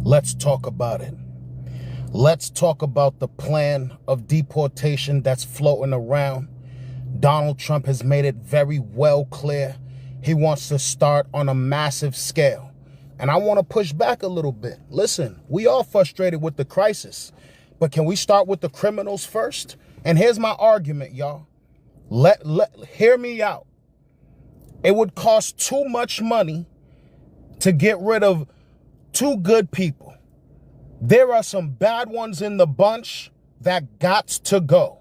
Let's talk about it. Let's talk about the plan of deportation that's floating around. Donald Trump has made it very well clear he wants to start on a massive scale. And I want to push back a little bit. Listen, we all frustrated with the crisis, but can we start with the criminals first? And here's my argument, y'all. Hear me out. It would cost too much money to get rid of two good people. There are some bad ones in the bunch that got to go.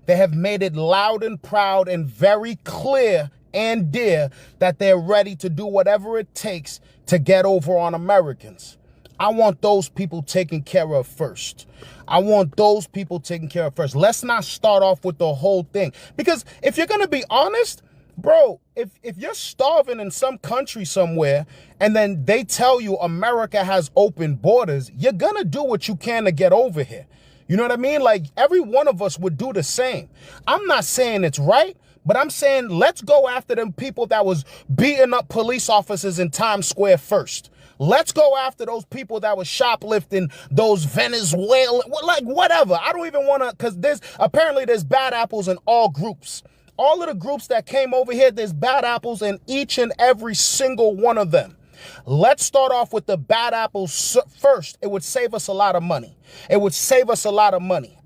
They have made it loud and proud and very clear and dear that they're ready to do whatever it takes to get over on Americans. I want those people taken care of first. Let's not start off with the whole thing. Because if you're going to be honest, bro, if you're starving in some country somewhere and then they tell you America has open borders, you're going to do what you can to get over here. You know what I mean? Like, every one of us would do the same. I'm not saying it's right, but I'm saying let's go after them people that was beating up police officers in Times Square first. Let's go after those people that was shoplifting, those Venezuelan, like whatever. I don't even want to, because apparently there's bad apples in all groups. All of the groups that came over here, there's bad apples in each and every single one of them. Let's start off with the bad apples first. It would save us a lot of money.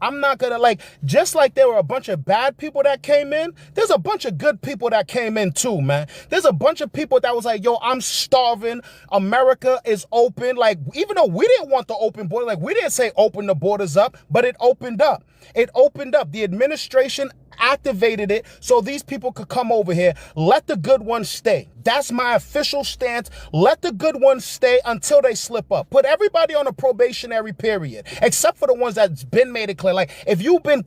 I'm not going to just like there were a bunch of bad people that came in, there's a bunch of good people that came in too, man. There's a bunch of people that was like, yo, I'm starving. America is open. Like, even though we didn't want the open border, like we didn't say open the borders up, but it opened up. The administration activated it so these people could come over here. Let the good ones stay. That's my official stance. Let the good ones stay until they slip up. Put everybody on a probationary period, except for the ones that's been made it clear. Like, if you've been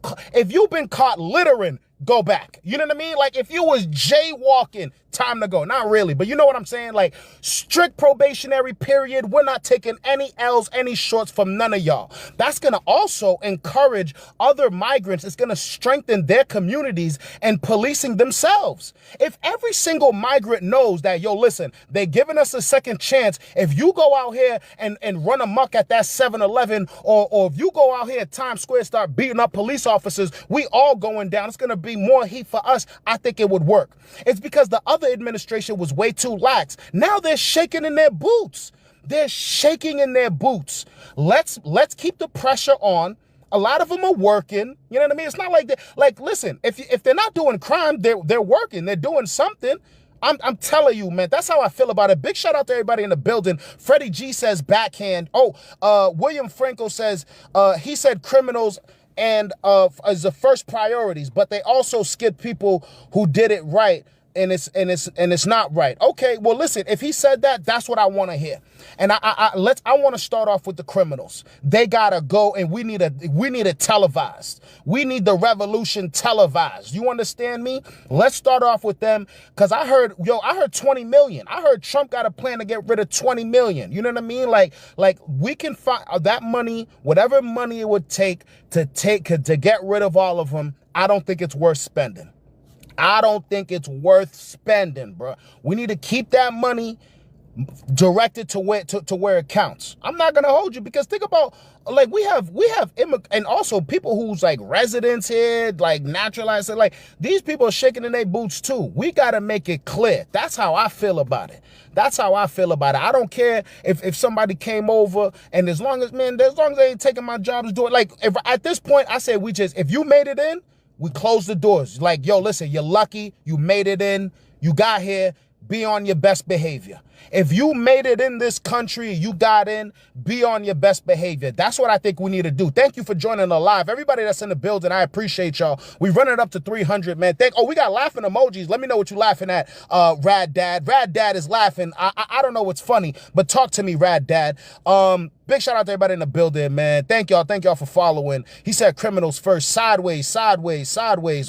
caught littering, go back. You know what I mean? Like, if you was jaywalking, time to go. Not really, but you know what I'm saying? Like, strict probationary period. We're not taking any L's, any shorts from none of y'all. That's going to also encourage other migrants. It's going to strengthen their communities and policing themselves. If every single migrant knows that, yo, listen, they're giving us a second chance. If you go out here and run amok at that 7-Eleven, or if you go out here at Times Square, start beating up police officers, we all going down. It's going to be more heat for us. I think it would work. It's because the other administration was way too lax. Now they're shaking in their boots. Let's keep the pressure on. A lot of them are working. You know what I mean? It's not like listen, if they're not doing crime, they're working. They're doing something. I'm telling you, man, that's how I feel about it. Big shout out to everybody in the building. Freddie G says backhand. William Franco says, he said criminals and as the first priorities, but they also skip people who did it right. And it's not right. Okay, well, listen, if he said that, that's what I want to hear. And I want to start off with the criminals. They gotta go, and we need it televised. We need the revolution televised. You understand me? Let's start off with them, because I heard 20 million. I heard Trump got a plan to get rid of 20 million. You know what I mean? Like we can find that money, whatever money it would take to get rid of all of them. I don't think it's worth spending. Bro. We need to keep that money directed to where it counts. I'm not gonna hold you, because think about, like, we have and also people who's like residents here, like naturalized, like these people are shaking in their boots too. We gotta make it clear. That's how I feel about it. I don't care if somebody came over, and as long as they ain't taking my job, to do it. Like, if at this point I say if you made it in, we close the doors. Like, yo, listen, you're lucky. You made it in. You got here. Be on your best behavior. If you made it in this country, you got in, be on your best behavior. That's what I think we need to do. Thank you for joining the live. Everybody that's in the building, I appreciate y'all. We run it up to 300, man. We got laughing emojis. Let me know what you're laughing at, Rad Dad. Rad Dad is laughing. I don't know what's funny, but talk to me, Rad Dad. Big shout out to everybody in the building, man. Thank y'all for following. He said criminals first. Sideways.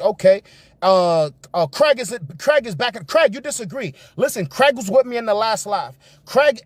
Okay. Craig is back. Craig, you disagree. Listen, Craig was with me in the last live. Craig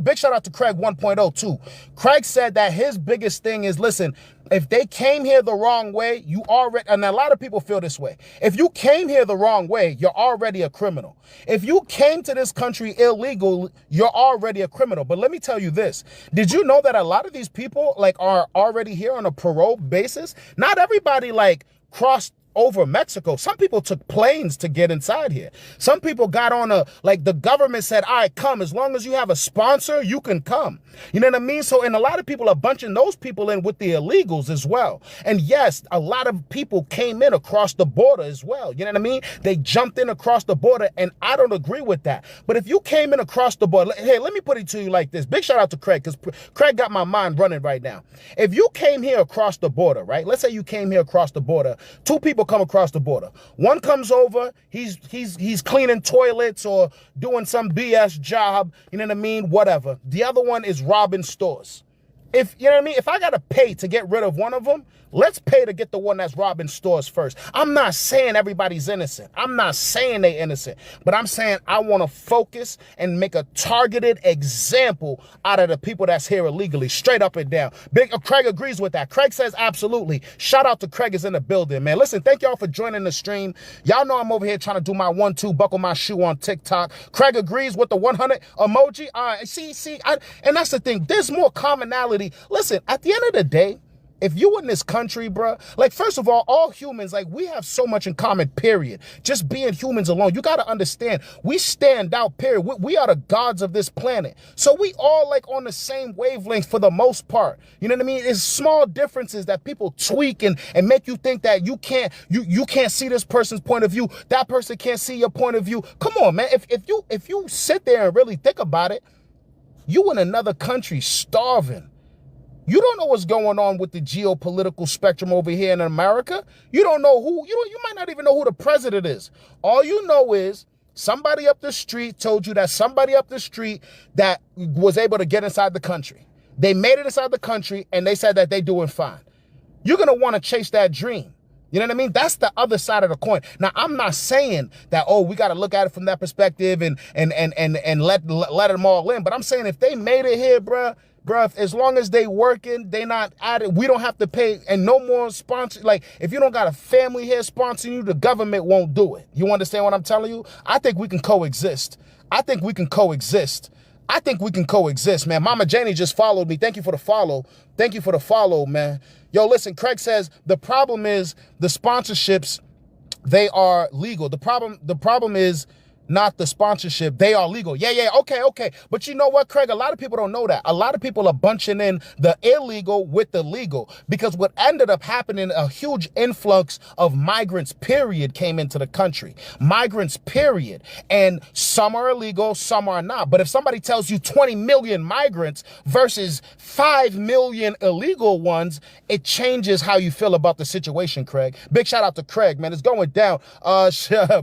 big shout out to Craig 1.0 too. Craig said that his biggest thing is, listen, if they came here the wrong way, you already, and a lot of people feel this way. If you came here the wrong way, you're already a criminal. If you came to this country illegal, you're already a criminal. But let me tell you this. Did you know that a lot of these people like are already here on a parole basis? Not everybody like crossed over Mexico. Some people took planes to get inside here. Some people got on like the government said, all right, come. As long as you have a sponsor, you can come. You know what I mean? So, and a lot of people are bunching those people in with the illegals as well. And yes, a lot of people came in across the border as well. You know what I mean? They jumped in across the border, and I don't agree with that. But if you came in across the border, hey, let me put it to you like this. Big shout out to Craig, because Craig got my mind running right now. If you came here across the border, right? Let's say you came here across the border. Two people come across the border. One comes over, he's cleaning toilets or doing some BS job, you know what I mean? Whatever. The other one is robbing stores. If, you know what I mean? If I got to pay to get rid of one of them, let's pay to get the one that's robbing stores first. I'm not saying everybody's innocent. I'm not saying they innocent, but I'm saying I want to focus and make a targeted example out of the people that's here illegally, straight up and down. Craig agrees with that. Craig says absolutely. Shout out to Craig is in the building, man. Listen, thank y'all for joining the stream. Y'all know I'm over here trying to do my 1-2, buckle my shoe on TikTok. Craig agrees with the 100 emoji. And that's the thing. There's more commonality. Listen, at the end of the day, if you in this country, bro, like, first of all humans, like, we have so much in common, period. Just being humans alone, you got to understand, we stand out, period. We are the gods of this planet. So we all, like, on the same wavelength for the most part. You know what I mean? It's small differences that people tweak and make you think that you can't see this person's point of view. That person can't see your point of view. Come on, man. If you sit there and really think about it, you in another country starving. You don't know what's going on with the geopolitical spectrum over here in America. You don't know you might not even know who the president is. All you know is somebody up the street told you that somebody up the street that was able to get inside the country. They made it inside the country and they said that they're doing fine. You're going to want to chase that dream. You know what I mean? That's the other side of the coin. Now, I'm not saying that, we got to look at it from that perspective and let them all in. But I'm saying if they made it here, bruh, as long as they working, they not added, we don't have to pay, and no more sponsor. Like, if you don't got a family here sponsoring you, the government won't do it. You understand what I'm telling you? I think we can coexist. I think we can coexist, man. Mama Janie just followed me. Thank you for the follow. Thank you for the follow, man. Yo, listen, Craig says the problem is the sponsorships, they are legal. The problem is not the sponsorship. They are legal. Yeah. Okay. But you know what, Craig? A lot of people don't know that. A lot of people are bunching in the illegal with the legal, because what ended up happening, a huge influx of migrants, period, came into the country. Migrants, period. And some are illegal, some are not. But if somebody tells you 20 million migrants versus 5 million illegal ones, it changes how you feel about the situation, Craig. Big shout out to Craig, man. It's going down.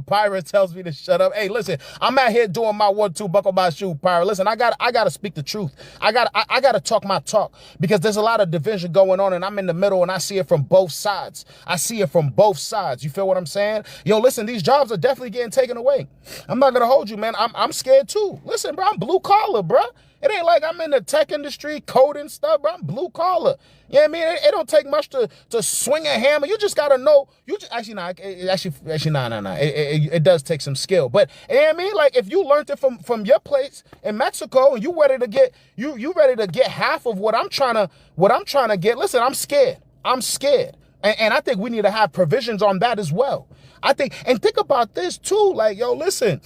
Pirate tells me to shut up. Hey, listen, I'm out here doing my 1-2, buckle my shoe, Pirate. Listen, I gotta speak the truth. I gotta talk my talk, because there's a lot of division going on, and I'm in the middle, and I see it from both sides. You feel what I'm saying? Yo, listen, these jobs are definitely getting taken away. I'm not gonna hold you, man. I'm scared too. Listen, bro, I'm blue collar, bro. It ain't like I'm in the tech industry coding stuff, bro. I'm blue collar. You know what I mean? It don't take much to swing a hammer. You just gotta know. It does take some skill. But you know what I mean? Like, if you learned it from your place in Mexico and you ready to get half of what I'm trying to get. Listen, I'm scared. And I think we need to have provisions on that as well. Think about this too. Like, yo, listen,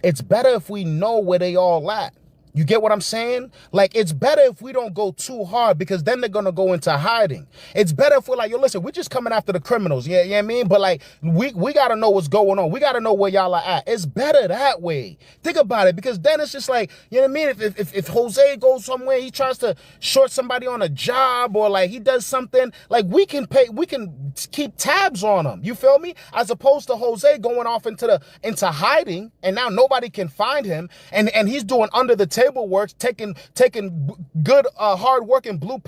it's better if we know where they all at. You get what I'm saying? Like, it's better if we don't go too hard, because then they're going to go into hiding. It's better if we're like, yo, listen, we're just coming after the criminals. Yeah, you know what I mean? But like, we got to know what's going on. We got to know where y'all are at. It's better that way. Think about it, because then it's just like, you know what I mean? If Jose goes somewhere, he tries to short somebody on a job, or like he does something, like we can keep tabs on him. You feel me? As opposed to Jose going off into hiding, and now nobody can find him, and he's doing under the table work, taking good, hard working, blue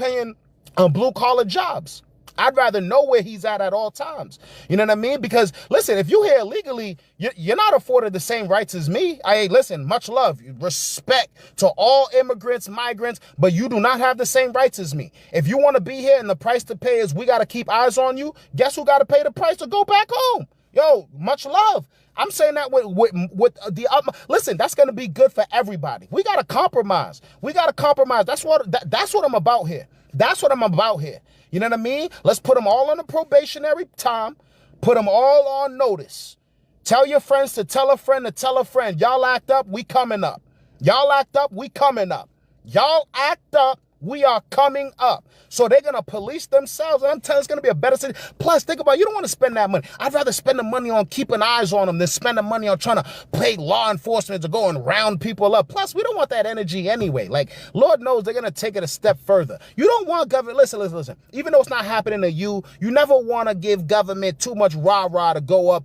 collar jobs. I'd rather know where he's at all times. You know what I mean? Because listen, if you here illegally, you're not afforded the same rights as me. Listen, much love, respect to all immigrants, migrants, but you do not have the same rights as me. If you want to be here and the price to pay is we got to keep eyes on you, guess who got to pay the price to go back home? Yo, much love. I'm saying that with the listen, that's going to be good for everybody. We got to compromise. We got to compromise. That's what I'm about here. That's what I'm about here. You know what I mean? Let's put them all on a probationary time. Put them all on notice. Tell your friends to tell a friend to tell a friend. Y'all act up, we coming up. Y'all act up, we coming up. Y'all act up, we are coming up. So they're going to police themselves. And I'm telling you, it's going to be a better city. Plus, think about it, you don't want to spend that money. I'd rather spend the money on keeping eyes on them than spend the money on trying to pay law enforcement to go and round people up. Plus, we don't want that energy anyway. Like, Lord knows they're going to take it a step further. You don't want government. Listen. Even though it's not happening to you, you never want to give government too much rah-rah to go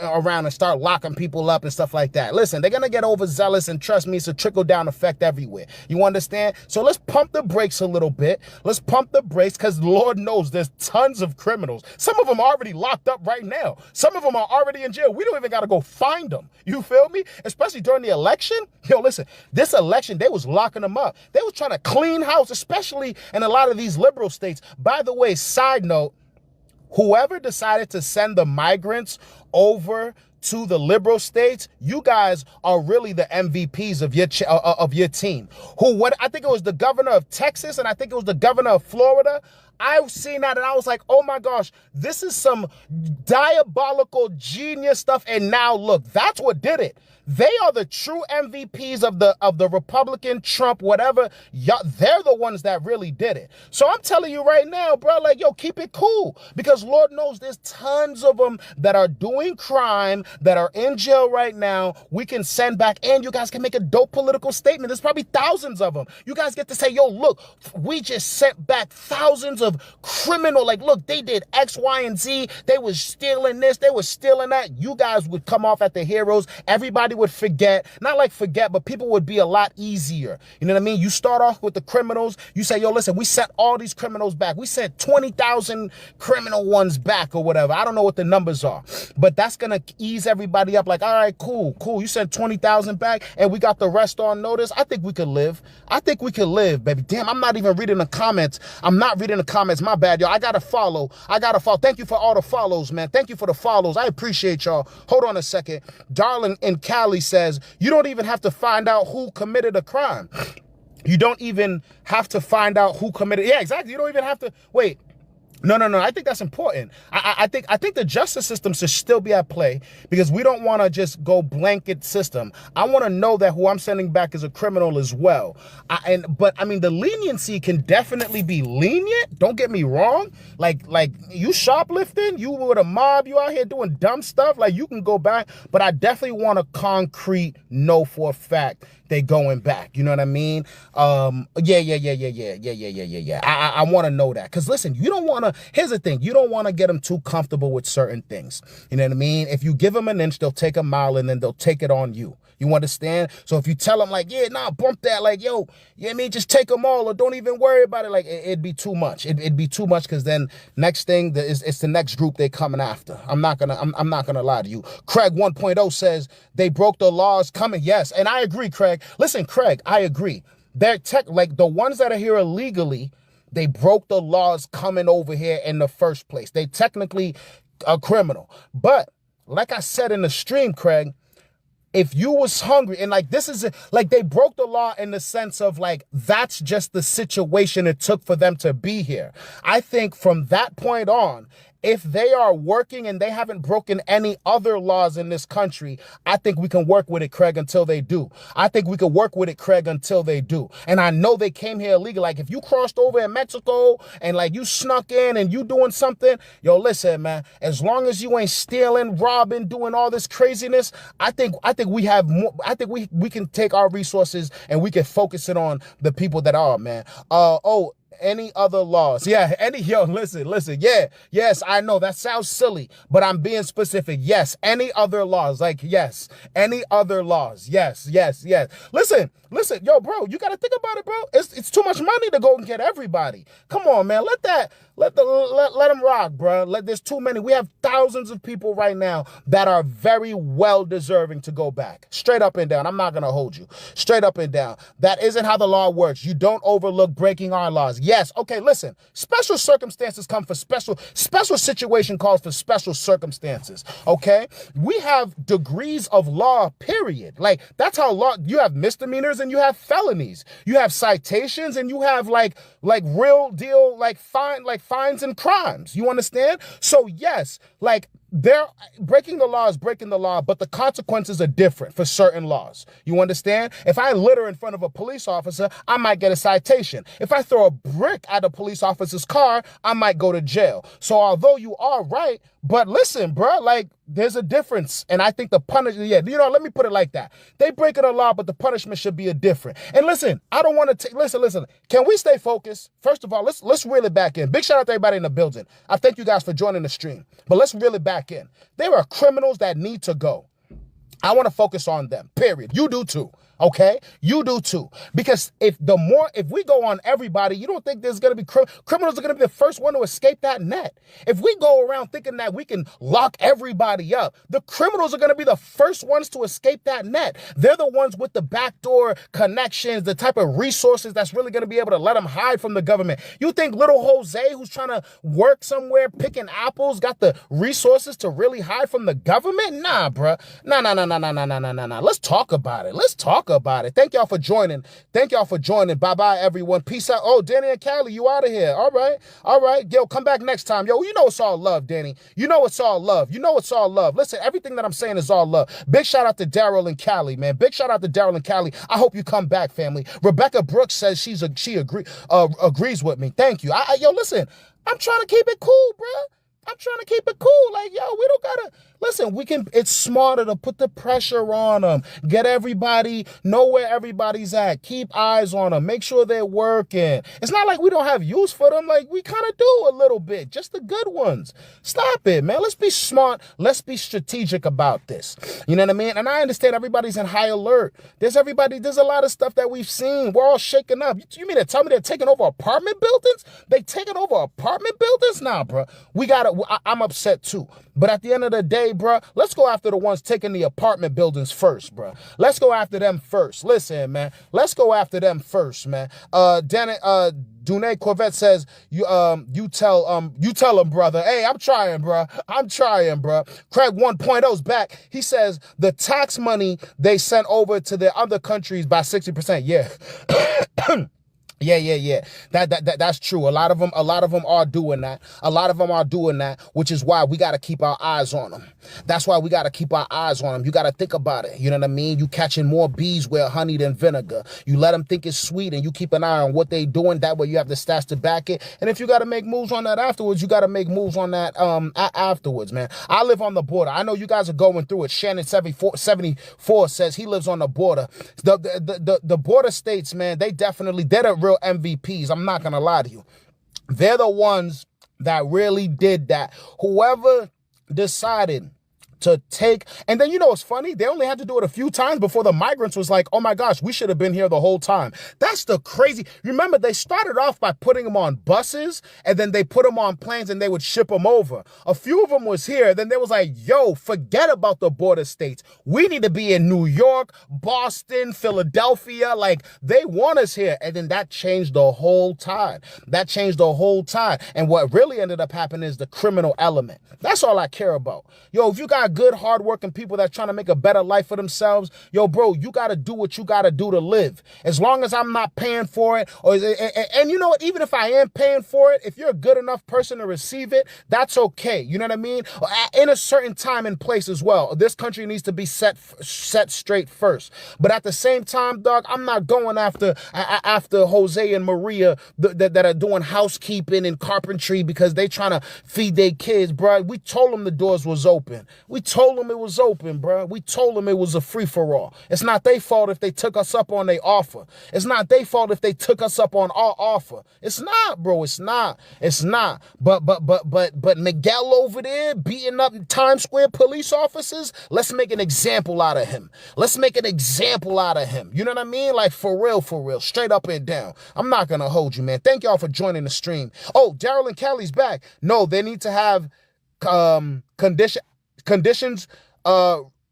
around and start locking people up and stuff like that. Listen, they're going to get overzealous, and trust me, it's a trickle-down effect everywhere. You understand? So let's pump the brakes a little bit. Let's pump the brakes because Lord knows there's tons of criminals. Some of them are already locked up right now. Some of them are already in jail. We don't even got to go find them. You feel me? Especially during the election. Yo, listen, this election, they was locking them up. They was trying to clean house, especially in a lot of these liberal states. By the way, side note, whoever decided to send the migrants over to the liberal states, you guys are really the MVPs of your team. I think it was the governor of Texas, and I think it was the governor of Florida. I've seen that and I was like, oh my gosh, this is some diabolical genius stuff. And now look, that's what did it. They are the true MVPs of the Republican, Trump, whatever. They're the ones that really did it. So I'm telling you right now, bro, like, yo, keep it cool. Because Lord knows there's tons of them that are doing crime, that are in jail right now. We can send back, and you guys can make a dope political statement. There's probably thousands of them. You guys get to say, yo, look, we just sent back thousands of criminal. Like, look, they did X, Y, and Z. They was stealing this. They was stealing that. You guys would come off at the heroes. Everybody would forget, not like forget, but people would be a lot easier. You know what I mean? You start off with the criminals. You say, yo, listen, we sent all these criminals back. We sent 20,000 criminal ones back or whatever. I don't know what the numbers are, but that's going to ease everybody up. Like, all right, cool. You sent 20,000 back and we got the rest on notice. I think we could live. Baby. Damn, I'm not even reading the comments. I'm not reading the comments. My bad, yo. I got to follow. Thank you for all the follows, man. Thank you for the follows. I appreciate y'all. Hold on a second. Darling in Cali says, you don't even have to find out who committed a crime. You don't even have to find out who committed. Yeah, exactly. You don't even have to. Wait. No. I think that's important. I think the justice system should still be at play because we don't want to just go blanket system. I want to know that who I'm sending back is a criminal as well. But I mean, the leniency can definitely be lenient. Don't get me wrong. Like you shoplifting, you with a mob, you out here doing dumb stuff. Like you can go back, but I definitely want a concrete know for a fact they going back. You know what I mean? Yeah. I want to know that. Because listen, you don't want to, here's the thing. You don't want to get them too comfortable with certain things. You know what I mean? If you give them an inch, they'll take a mile and then they'll take it on you. You understand? So if you tell them like, yeah, nah, bump that. Like, yo, you know what I mean? Just take them all or don't even worry about it. Like, it'd be too much. It'd be too much because then next thing, it's the next group they coming after. I'm not going to lie to you. Craig 1.0 says they broke the laws coming. Yes. And I agree, Craig. Listen, Craig, I agree. They're like the ones that are here illegally, they broke the laws coming over here in the first place. They technically a criminal. But like I said in the stream, Craig, if you was hungry and like this is like they broke the law in the sense of like that's just the situation it took for them to be here. I think from that point on, if they are working and they haven't broken any other laws in this country, I think we can work with it, Craig, until they do. And I know they came here illegal. Like if you crossed over in Mexico and like you snuck in and you doing something, yo, listen, man, as long as you ain't stealing, robbing, doing all this craziness, I think we have more. I think we can take our resources and we can focus it on the people that are, man. Any other laws? Yeah, listen. Yeah, yes, I know that sounds silly, but I'm being specific. Yes, any other laws? Like, yes, any other laws? Yes. Listen, yo, bro, you got to think about it, bro. It's too much money to go and get everybody. Come on, man. Let Let them rock, bro. There's too many. We have thousands of people right now that are very well deserving to go back. Straight up and down. I'm not going to hold you. Straight up and down. That isn't how the law works. You don't overlook breaking our laws. Yes. Okay, listen. Special circumstances come for special situation calls for special circumstances. Okay? We have degrees of law, period. Like, that's how law, you have misdemeanors and you have felonies. You have citations and you have like real deal, like fines and crimes. You understand? So yes, like, they're breaking the law is breaking the law, but the consequences are different for certain laws. You understand? If I litter in front of a police officer, I might get a citation. If I throw a brick at a police officer's car, I might go to jail. So although you are right, but listen, bro, like, there's a difference. And I think the punishment, let me put it like that. They breaking the law, but the punishment should be a different. And listen, I don't want to listen. Can we stay focused? First of all, let's reel it back in. Big shout out to everybody in the building. I thank you guys for joining the stream. But let's reel it back in. There are criminals that need to go. I want to focus on them, period. You do too. Okay? You do too. Because if we go on everybody, you don't think there's going to be criminals are going to be the first one to escape that net. If we go around thinking that we can lock everybody up, the criminals are going to be the first ones to escape that net. They're the ones with the backdoor connections, the type of resources that's really going to be able to let them hide from the government. You think little Jose, who's trying to work somewhere picking apples, got the resources to really hide from the government? Nah, bruh. Nah. Let's talk about it. About it. Thank y'all for joining. Bye-bye, everyone. Peace out. Oh, Danny and Callie, you out of here. All right. Yo, come back next time. Yo, you know it's all love, Danny. You know it's all love. Listen, everything that I'm saying is all love. Big shout out to Daryl and Callie, man. Big shout out to Daryl and Callie. I hope you come back, family. Rebecca Brooks says she agrees with me. Thank you. Yo, listen, I'm trying to keep it cool, bro. Like, yo, we don't gotta, listen, it's smarter to put the pressure on them. Get everybody, know where everybody's at. Keep eyes on them. Make sure they're working. It's not like we don't have use for them. Like, we kind of do a little bit. Just the good ones. Stop it, man. Let's be smart. Let's be strategic about this. You know what I mean? And I understand everybody's in high alert. There's a lot of stuff that we've seen. We're all shaken up. You mean to tell me they're taking over apartment buildings? They taking over apartment buildings? Nah, bro. I'm upset too. But at the end of the day, bro, let's go after the ones taking the apartment buildings first, bro. Let's go after them first. Listen, man. Let's go after them first, man. Dune Corvette says, you tell him, brother. Hey, I'm trying, bro. Craig 1.0's back. He says the tax money they sent over to the other countries by 60%. Yeah. Yeah. That's true. A lot of them are doing that. Which is why we got to keep our eyes on them. That's why we got to keep our eyes on them. You got to think about it. You know what I mean? You catching more bees with honey than vinegar. You let them think it's sweet and you keep an eye on what they doing. That way you have the stats to back it. And if you got to make moves on that afterwards, you got to make moves on that afterwards, man. I live on the border. I know you guys are going through it. Shannon 74 says he lives on the border. The border states, man, they're the real MVPs. I'm not going to lie to you. They're the ones that really did that. Whoever decided to take, and then, you know, it's funny, they only had to do it a few times before the migrants was like, oh my gosh, we should have been here the whole time. That's the crazy, remember, they started off by putting them on buses, and then they put them on planes and they would ship them over. A few of them was here, then they was like, yo, forget about the border states. We need to be in New York, Boston, Philadelphia, like, they want us here. And then that changed the whole tide. And what really ended up happening is the criminal element. That's all I care about. Yo, if you got good, hardworking people that's trying to make a better life for themselves, yo, bro, you got to do what you got to do to live. As long as I'm not paying for it, and you know what, even if I am paying for it, if you're a good enough person to receive it, that's okay. You know what I mean? In a certain time and place as well. This country needs to be set straight first. But at the same time, dog, I'm not going after Jose and Maria that are doing housekeeping and carpentry because they trying to feed their kids, bro. We told them the doors was open. We We told them it was open, bro. We told them it was a free-for-all. It's not their fault if they took us up on their offer. It's not their fault if they took us up on our offer. It's not, bro. It's not. It's not. But Miguel over there beating up Times Square police officers, let's make an example out of him. Let's make an example out of him. You know what I mean? Like, for real, straight up and down. I'm not going to hold you, man. Thank y'all for joining the stream. Oh, Daryl and Kelly's back. No, they need to have conditions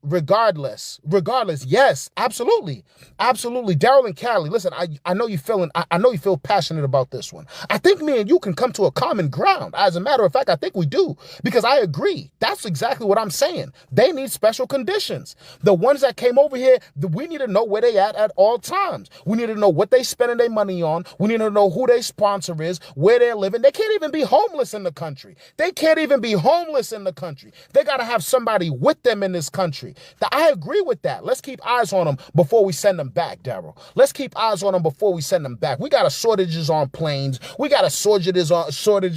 regardless. Yes, absolutely. Daryl and Callie, listen, I know you feel passionate about this one. I think me and you can come to a common ground. As a matter of fact, I think we do, because I agree. That's exactly what I'm saying. They need special conditions. The ones that came over here, we need to know where they at all times. We need to know what they spending their money on. We need to know who their sponsor is, where they're living. They can't even be homeless in the country. They got to have somebody with them in this country. I agree with that. Let's keep eyes on them before we send them back, Daryl. Let's keep eyes on them before we send them back. We got a shortages on planes. We got a shortage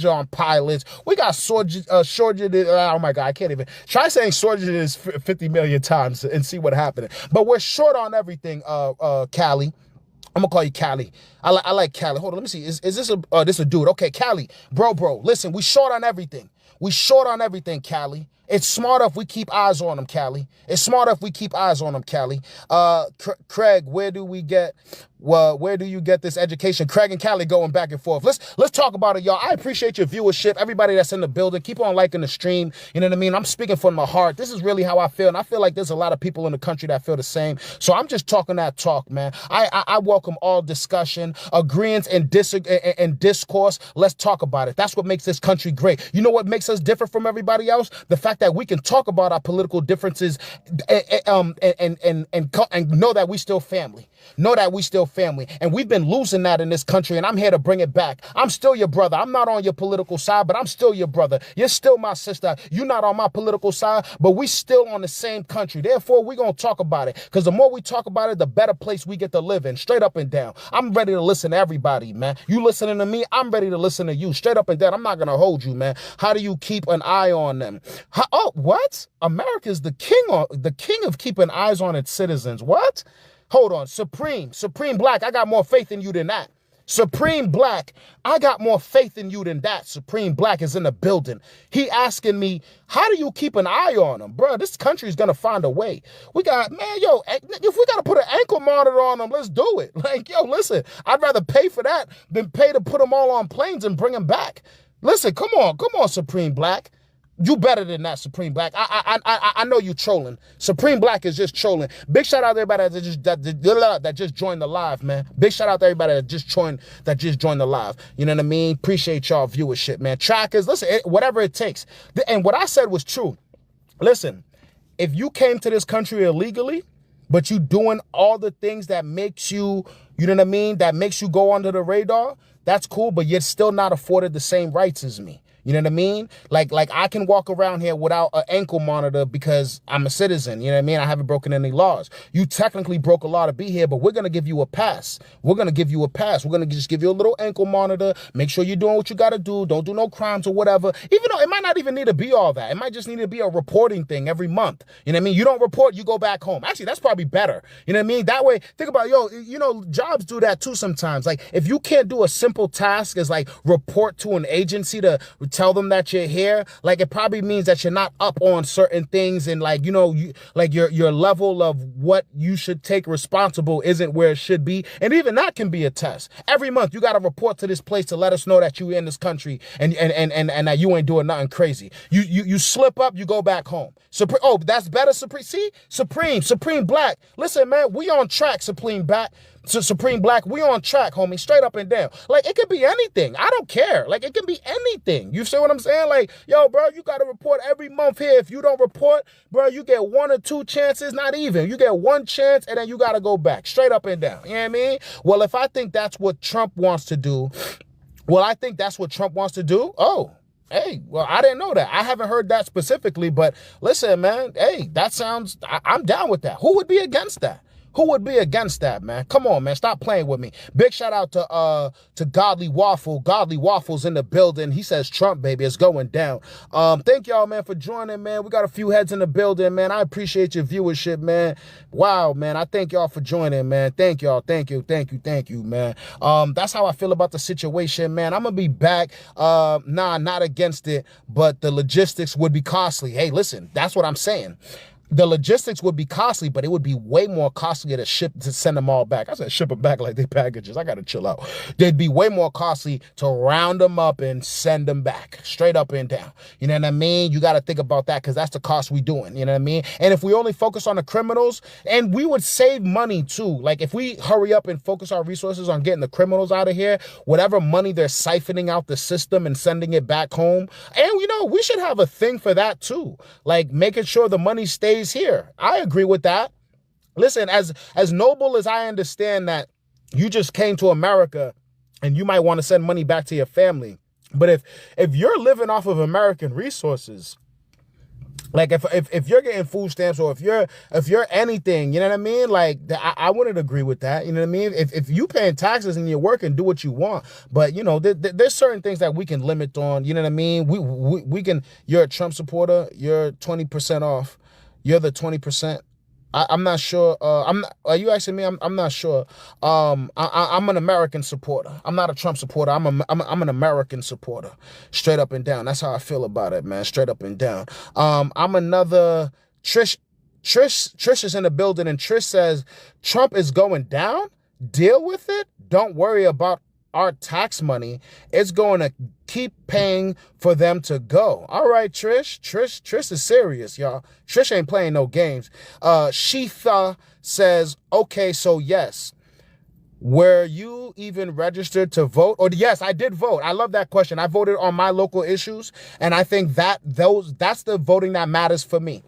on pilots. We got shortages. Oh my God, I can't even try saying shortages 50 million times and see what happens. But we're short on everything, Callie. I'm gonna call you Callie. I like Callie. Hold on, let me see. Is this a dude? Okay, Callie, bro. Listen, we short on everything. Callie. It's smarter if we keep eyes on them, Callie. Craig, where do you get this education? Craig and Callie going back and forth. Let's talk about it, y'all. I appreciate your viewership. Everybody that's in the building, keep on liking the stream. You know what I mean? I'm speaking from my heart. This is really how I feel, and I feel like there's a lot of people in the country that feel the same. So I'm just talking that talk, man. I welcome all discussion, agreements, and discourse. Let's talk about it. That's what makes this country great. You know what makes us different from everybody else? The fact that we can talk about our political differences and know that we still family. And we've been losing that in this country, and I'm here to bring it back. I'm still your brother. I'm not on your political side, but I'm still your brother. You're still my sister. You're not on my political side, but we still on the same country. Therefore, we're going to talk about it, because the more we talk about it, the better place we get to live in, straight up and down. I'm ready to listen to everybody, man. You listening to me, I'm ready to listen to you, straight up and down. I'm not going to hold you, man. How do you keep an eye on them? What? America's the king of keeping eyes on its citizens. What? Hold on. Supreme Black, I got more faith in you than that. Supreme Black, I got more faith in you than that. Supreme Black is in the building. He asking me, how do you keep an eye on them? Bro, this country is going to find a way. If we got to put an ankle monitor on them, let's do it. Like, yo, listen, I'd rather pay for that than pay to put them all on planes and bring them back. Listen, come on, Supreme Black. You better than that, Supreme Black. I know you trolling. Supreme Black is just trolling. Big shout out to everybody that just joined the live, man. Big shout out to everybody that just joined the live. You know what I mean? Appreciate y'all viewership, man. Trackers, listen, whatever it takes. And what I said was true. Listen, if you came to this country illegally, but you doing all the things that makes you, you know what I mean, that makes you go under the radar, that's cool, but you're still not afforded the same rights as me. You know what I mean? Like I can walk around here without an ankle monitor because I'm a citizen. You know what I mean? I haven't broken any laws. You technically broke a law to be here, but we're going to give you a pass. We're going to just give you a little ankle monitor. Make sure you're doing what you got to do. Don't do no crimes or whatever. Even though it might not even need to be all that. It might just need to be a reporting thing every month. You know what I mean? You don't report, you go back home. Actually, that's probably better. You know what I mean? That way, think about, jobs do that too sometimes. Like, if you can't do a simple task as like report to an agency to tell them that you're here, like, it probably means that you're not up on certain things, and like, your level of what you should take responsible isn't where it should be. And even that can be a test. Every month you got to report to this place to let us know that you in this country and that you ain't doing nothing crazy. You slip up, you go back home. That's better. Supreme Black. Listen, man, we on track, Supreme Black. Supreme Black, we on track, homie, straight up and down. Like, it could be anything. I don't care. Like, it can be anything. You see what I'm saying? Like, yo, bro, you got to report every month here. If you don't report, bro, you get 1 or 2 chances, not even. You get 1 chance, and then you got to go back, straight up and down. You know what I mean? Well, if I think that's what Trump wants to do, oh, hey, well, I didn't know that. I haven't heard that specifically, but listen, man, hey, that sounds, I'm down with that. Who would be against that? Who would be against that, man? Come on, man. Stop playing with me. Big shout out to Godly Waffle. Godly Waffle's in the building. He says Trump, baby, it's going down. Thank y'all, man, for joining, man. We got a few heads in the building, man. I appreciate your viewership, man. Wow, man. I thank y'all for joining, man. Thank y'all. Thank you, man. That's how I feel about the situation, man. I'm gonna be back. Not against it, but the logistics would be costly. Hey, listen, that's what I'm saying. The logistics would be costly, but it would be way more costly to send them all back. I said ship them back like they packages. I got to chill out. They'd be way more costly to round them up and send them back straight up and down. You know what I mean? You got to think about that because that's the cost we doing. You know what I mean? And if we only focus on the criminals, and we would save money too. Like if we hurry up and focus our resources on getting the criminals out of here, whatever money they're siphoning out the system and sending it back home. And you know, we should have a thing for that too. Like making sure the money stays here. I agree with that. Listen, as noble as I understand that you just came to America and you might want to send money back to your family, but if you're living off of American resources, like if you're getting food stamps or if you're anything, you know what I mean? Like I wouldn't agree with that. You know what I mean? If you paying taxes and you're working, do what you want. But you know, there's certain things that we can limit on. You know what I mean? We can. You're a Trump supporter. You're 20% off. You're the 20%. I'm not sure. Are you asking me? I'm not sure. I'm an American supporter. I'm not a Trump supporter. I'm an American supporter. Straight up and down. That's how I feel about it, man. Straight up and down. I'm another Trish is in the building, and Trish says Trump is going down. Deal with it. Don't worry about our tax money. It's going to keep paying for them to go. All right, Trish is serious, y'all. Trish ain't playing no games. Sheetha says, okay, so yes. Were you even registered to vote? Or yes, I did vote. I love that question. I voted on my local issues, and I think that's the voting that matters for me.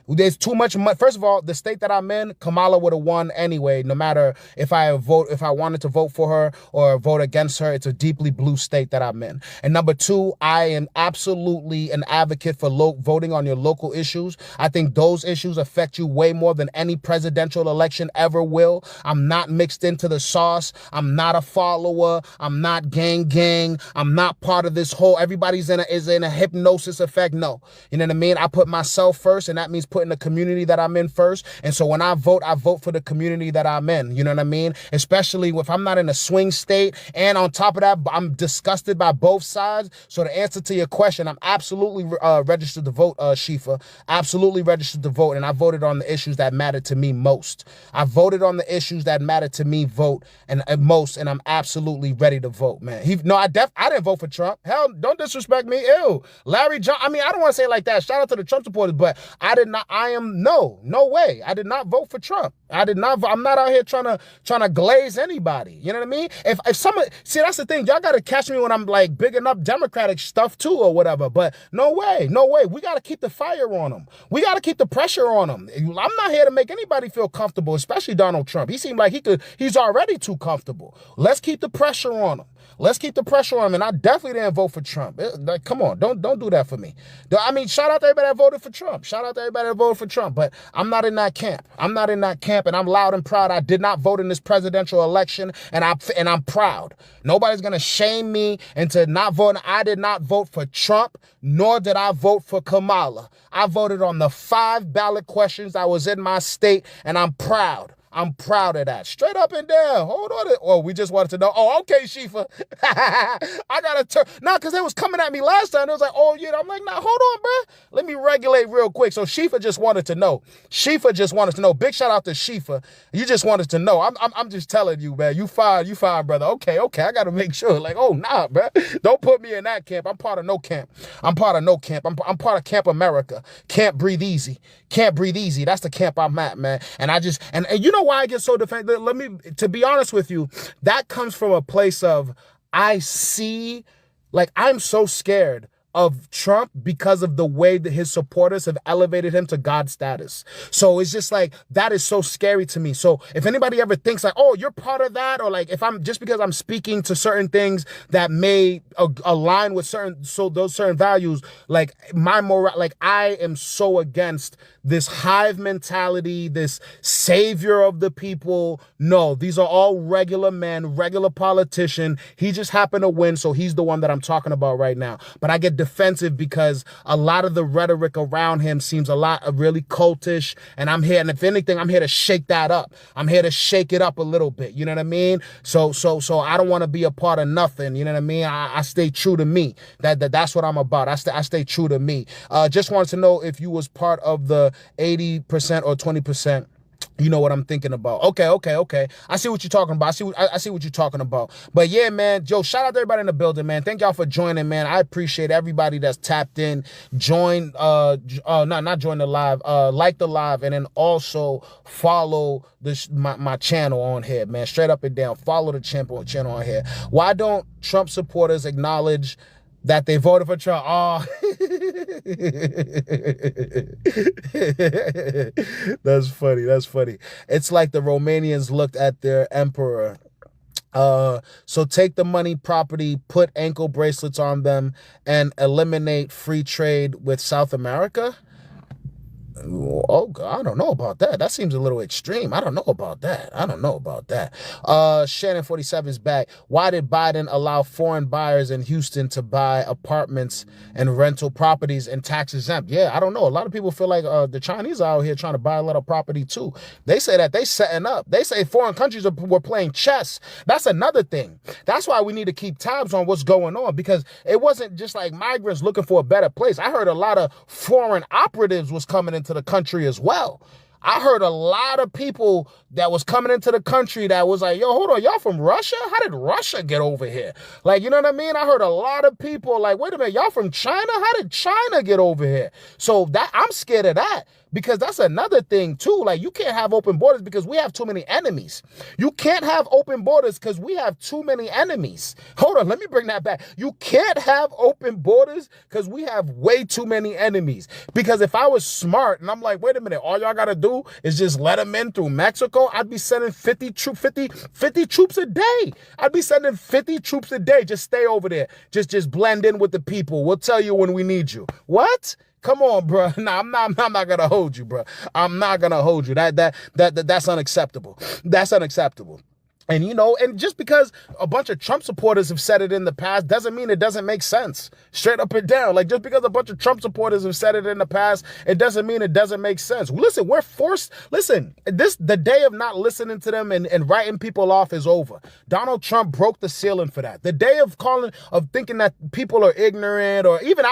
There's too much money. First of all, the state that I'm in, Kamala would have won anyway, no matter if I wanted to vote for her or vote against her. It's a deeply blue state that I'm in. And number two, I am absolutely an advocate for voting on your local issues. I think those issues affect you way more than any presidential election ever will. I'm not mixed into the sauce. I'm not a follower. I'm not gang. I'm not part of this whole, everybody's is in a hypnosis effect. No. You know what I mean? I put myself first, and that means putting the community that I'm in first. And so when I vote for the community that I'm in. You know what I mean? Especially if I'm not in a swing state. And on top of that, I'm disgusted by both sides. So the answer to your question, I'm absolutely registered to vote, Shifa. Absolutely registered to vote. And I voted on the issues that mattered to me most. I voted on the issues that mattered to me most, and I'm absolutely ready to vote, man. I didn't vote for Trump. Hell, don't disrespect me. Ew. Larry John, I mean, I don't want to say it like that. Shout out to the Trump supporters, but no way. I did not vote for Trump. I'm not out here trying to glaze anybody. You know what I mean? If someone, see, that's the thing. Y'all got to catch me when I'm like bigging up Democratic stuff too or whatever, but no way. We got to keep the fire on them. We got to keep the pressure on them. I'm not here to make anybody feel comfortable, especially Donald Trump. He seemed like he's already too comfortable. Let's keep the pressure on him. And I definitely didn't vote for Trump. Like, come on, don't do that for me. I mean, shout out to everybody that voted for Trump. But I'm not in that camp. And I'm loud and proud. I did not vote in this presidential election, and I'm proud. Nobody's gonna shame me into not voting. I did not vote for Trump, nor did I vote for Kamala. I voted on the 5 ballot questions that was in my state, and I'm proud. I'm proud of that. Straight up and down. Hold on. Oh, we just wanted to know. Oh, okay, Shifa. I got to turn. No, because they was coming at me last time. It was like, oh, yeah. I'm like, nah, hold on, bro. Let me regulate real quick. So Shifa just wanted to know. Big shout out to Shifa. You just wanted to know. I'm just telling you, man. You fine, brother. Okay. I got to make sure. Like, oh, nah, bro. Don't put me in that camp. I'm part of no camp. I'm part of Camp America. Can't breathe easy. That's the camp I'm at, man. And you know why I get so defensive? To be honest with you, that comes from a place of I'm so scared of Trump because of the way that his supporters have elevated him to God status. So it's just like, that is so scary to me. So if anybody ever thinks like, oh, you're part of that, or like if I'm just because I'm speaking to certain things that may align with those certain values, like my moral, like I am so against this hive mentality, this savior of the people. No, these are all regular men, regular politician. He just happened to win, so he's the one that I'm talking about right now. But I get defensive because a lot of the rhetoric around him seems a lot of really cultish, and I'm here, and if anything, I'm here to shake that up. I'm here to shake it up a little bit. You know what I mean? So I don't want to be a part of nothing. You know what I mean? I stay true to me. That's what I'm about. I stay true to me. Just wanted to know if you was part of the 80% or 20%. You know what I'm thinking about. Okay. I see what you're talking about. I see what you're talking about. But yeah, man, Joe, shout out to everybody in the building, man. Thank y'all for joining, man. I appreciate everybody that's tapped in. Join, not join the live, like the live, and then also follow my channel on here, man. Straight up and down. Follow the channel on here. Why don't Trump supporters acknowledge that they voted for Trump? Oh, that's funny. It's like the Romanians looked at their emperor. So take the money, property, put ankle bracelets on them, and eliminate free trade with South America. Oh, God, I don't know about that. That seems a little extreme. I don't know about that. Shannon 47 is back. Why did Biden allow foreign buyers in Houston to buy apartments and rental properties and tax exempt? Yeah, I don't know. A lot of people feel like the Chinese are out here trying to buy a lot of property too. They say that they setting up. They say foreign countries were playing chess. That's another thing. That's why we need to keep tabs on what's going on, because it wasn't just like migrants looking for a better place. I heard a lot of foreign operatives was coming into the country as well. I heard a lot of people that was coming into the country that was like, yo, hold on, y'all from Russia? How did Russia get over here? Like, you know what I mean? I heard a lot of people like, wait a minute, y'all from China? How did China get over here? So that I'm scared of that, because that's another thing too. Like, you can't have open borders because we have too many enemies. You can't have open borders because we have too many enemies. Hold on, let me bring that back. You can't have open borders because we have way too many enemies. Because if I was smart and I'm like, wait a minute, all y'all gotta do is just let them in through Mexico, I'd be sending 50 troops a day. I'd be sending 50 troops a day. Just stay over there. Just blend in with the people. We'll tell you when we need you. What? Come on, bro. Nah, I'm not gonna hold you, bro. I'm not gonna hold you. That's unacceptable. That's unacceptable. And, you know, and just because a bunch of Trump supporters have said it in the past doesn't mean it doesn't make sense. Straight up and down. Like, just because a bunch of Trump supporters have said it in the past, it doesn't mean it doesn't make sense. Listen, we're forced. Listen, the day of not listening to them and writing people off is over. Donald Trump broke the ceiling for that. The day of thinking that people are ignorant, or even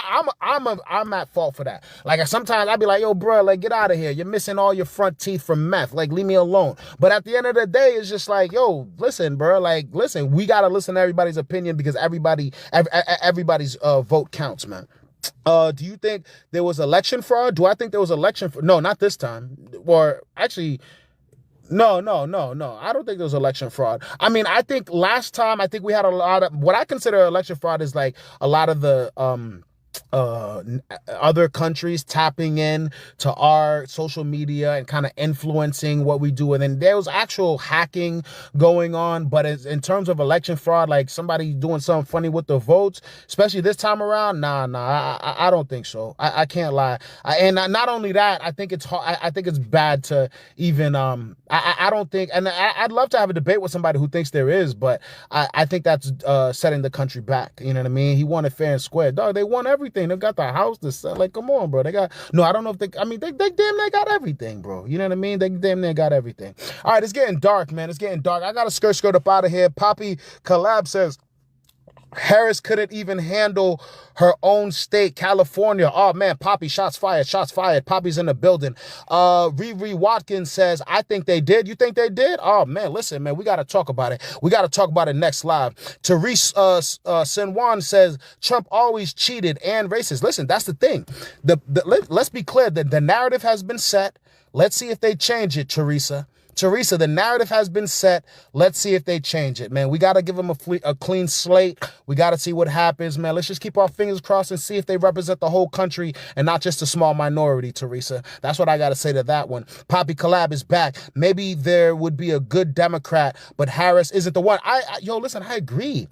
I'm at fault for that. Like, sometimes I'd be like, yo, bro, like, get out of here. You're missing all your front teeth from meth. Like, leave me alone. But at the end of the day, it's just like, yo, listen, bro, like, listen, we got to listen to everybody's opinion, because everybody's vote counts, man. Do you think there was election fraud? Do I think there was election fraud? No, not this time. Or actually, no. I don't think there was election fraud. I mean, I think last time, I think we had a lot of, what I consider election fraud is like a lot of the, other countries tapping in to our social media and kind of influencing what we do. And then there was actual hacking going on. But in terms of election fraud, like somebody doing something funny with the votes, especially this time around, I don't think so. I can't lie. And not only that, I think it's hard, I think it's bad to even, I don't think, and I'd love to have a debate with somebody who thinks there is, but I think that's setting the country back. You know what I mean? He won it fair and square. Dog, they won everything. They got the house, the set. Like, come on, bro. They got, no, I don't know if they damn near got everything, bro. You know what I mean? They damn near got everything. All right, it's getting dark, man. It's getting dark. I got to skirt up out of here. Poppy Collab says, Harris couldn't even handle her own state, California. Oh, man, Poppy, shots fired. Poppy's in the building. Riri Watkins says, I think they did. You think they did? Oh, man, listen, man, we got to talk about it. We got to talk about it next live. Therese Sinwan says, Trump always cheated and racist. Listen, that's the thing. Let's be clear. The narrative has been set. Let's see if they change it, Teresa. Teresa, the narrative has been set. Let's see if they change it, man. We got to give them a clean slate. We got to see what happens, man. Let's just keep our fingers crossed and see if they represent the whole country and not just a small minority, Teresa. That's what I got to say to that one. Poppy Collab is back. Maybe there would be a good Democrat, but Harris isn't the one. Yo, listen, I agree.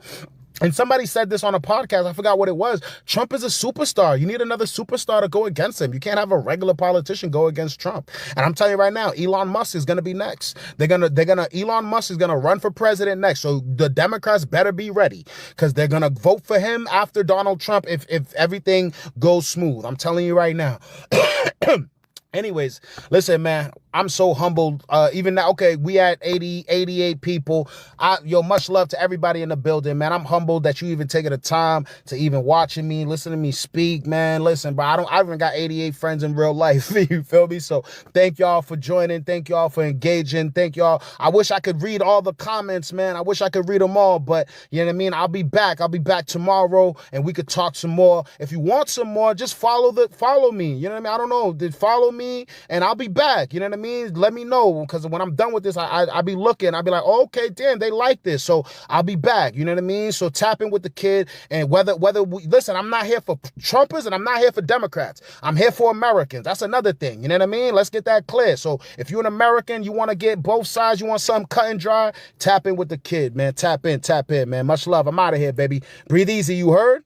And somebody said this on a podcast, I forgot what it was. Trump is a superstar. You need another superstar to go against him. You can't have a regular politician go against Trump. And I'm telling you right now, Elon Musk is going to be next. Elon Musk is going to run for president next. So the Democrats better be ready because they're going to vote for him after Donald Trump if everything goes smooth. I'm telling you right now. Anyways, listen, man, I'm so humbled. Even now, okay, we at 88 people. Much love to everybody in the building, man. I'm humbled that you even taking the time to even watching me, listen to me speak, man. Listen, bro, I even got 88 friends in real life. You feel me? So thank y'all for joining. Thank y'all for engaging. Thank y'all. I wish I could read all the comments, man. I wish I could read them all, but you know what I mean? I'll be back. I'll be back tomorrow and we could talk some more. If you want some more, just follow me. You know what I mean? I don't know. Follow me and I'll be back. You know what I mean? Let me know because when I'm done with this, I'll be looking. I'll be like, oh, okay, damn, they like this. So I'll be back. You know what I mean? So tap in with the kid and listen, I'm not here for Trumpers and I'm not here for Democrats. I'm here for Americans. That's another thing. You know what I mean? Let's get that clear. So if you're an American, you want to get both sides, you want something cut and dry, tap in with the kid, man. Tap in, man. Much love. I'm out of here, baby. Breathe easy. You heard?